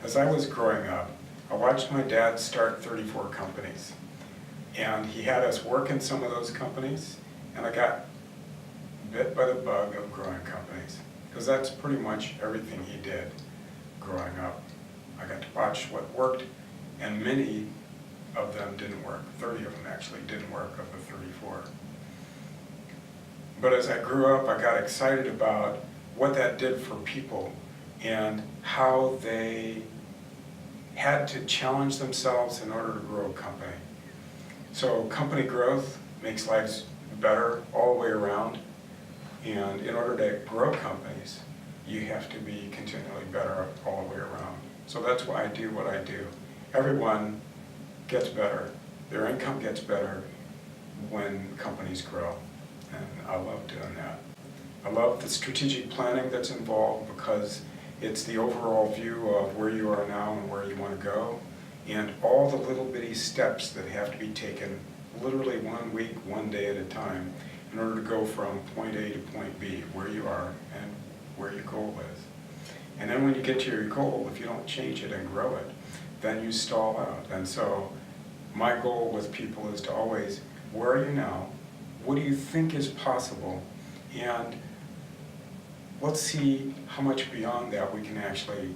As I was growing up, I watched my dad start 34 companies. And he had us work in some of those companies, and I got bit by the bug of growing companies, because that's pretty much everything he did growing up. I got to watch what worked, and many of them didn't work. 30 of them actually didn't work of the 34. But as I grew up, I got excited about what that did for people and how they had to challenge themselves in order to grow a company. So company growth makes lives better all the way around. And in order to grow companies, you have to be continually better all the way around. So that's why I do what I do. Everyone gets better. Their income gets better when companies grow. And I love doing that. I love the strategic planning that's involved because it's the overall view of where you are now and where you want to go, and all the little bitty steps that have to be taken literally 1 week, 1 day at a time in order to go from point A to point B, where you are and where your goal is. And then when you get to your goal, if you don't change it and grow it, then you stall out. And so my goal with people is to always, where are you now? What do you think is possible? And let's see how much beyond that we can actually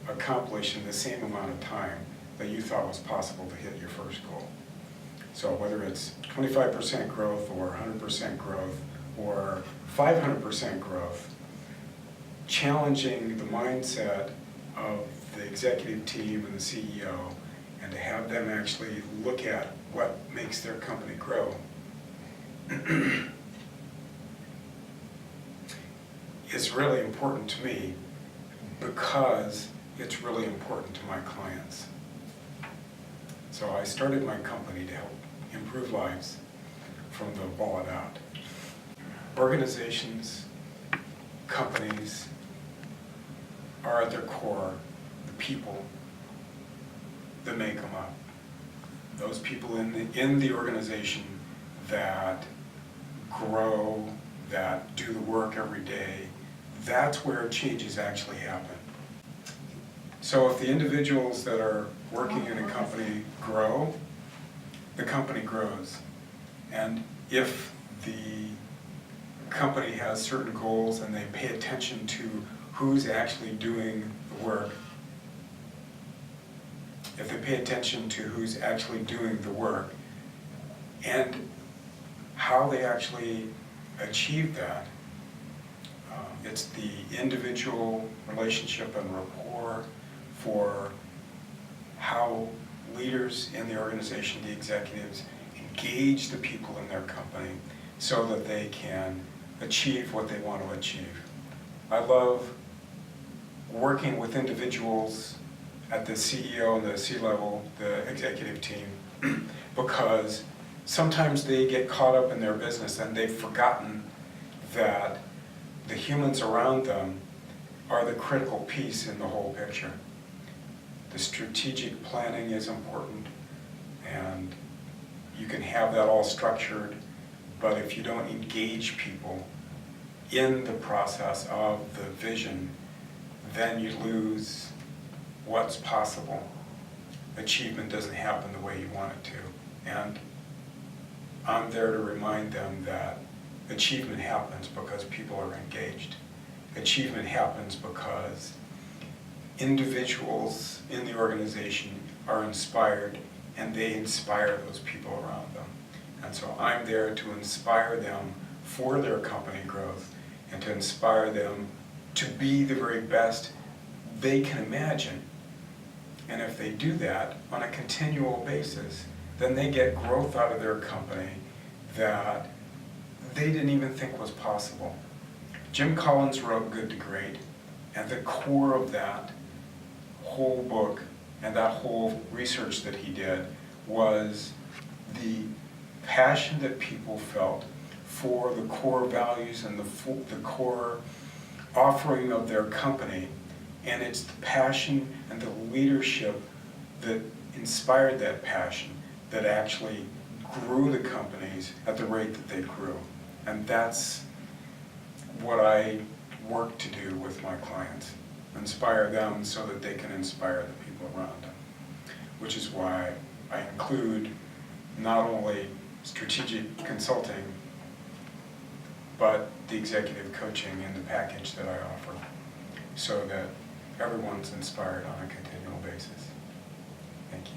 accomplish in the same amount of time that you thought was possible to hit your first goal. So whether it's 25% growth or 100% growth or 500% growth, challenging the mindset of the executive team and the CEO, and to have them actually look at what makes their company grow is really important to me, because it's really important to my clients. So I started my company to help improve lives from the wallet out. Organizations, companies are at their core the people that make them up. Those people in the organization that grow, that do the work every day, that's where changes actually happen. So if the individuals that are working in a company grow, the company grows. And if the company has certain goals and they pay attention to who's actually doing the work, if they pay attention to who's actually doing the work and how they actually achieve that, it's the individual relationship and rapport for how leaders in the organization, the executives, engage the people in their company so that they can achieve what they want to achieve. I love working with individuals at the CEO and the C-level, the executive team, because sometimes they get caught up in their business and they've forgotten that the humans around them are the critical piece in the whole picture. The strategic planning is important, and you can have that all structured, but if you don't engage people in the process of the vision, then you lose what's possible. Achievement doesn't happen the way you want it to. And I'm there to remind them that achievement happens because people are engaged. Achievement happens because individuals in the organization are inspired, and they inspire those people around them. And so I'm there to inspire them for their company growth and to inspire them to be the very best they can imagine. And if they do that on a continual basis, then they get growth out of their company that they didn't even think was possible. Jim Collins wrote Good to Great, and the core of that whole book and that whole research that he did was the passion that people felt for the core values and the core offering of their company. And it's the passion and the leadership that inspired that passion that actually grew the companies at the rate that they grew. And that's what I work to do with my clients. inspire them so that they can inspire the people around them. Which is why I include not only strategic consulting, but the executive coaching in the package that I offer, so that everyone's inspired on a continual basis. Thank you.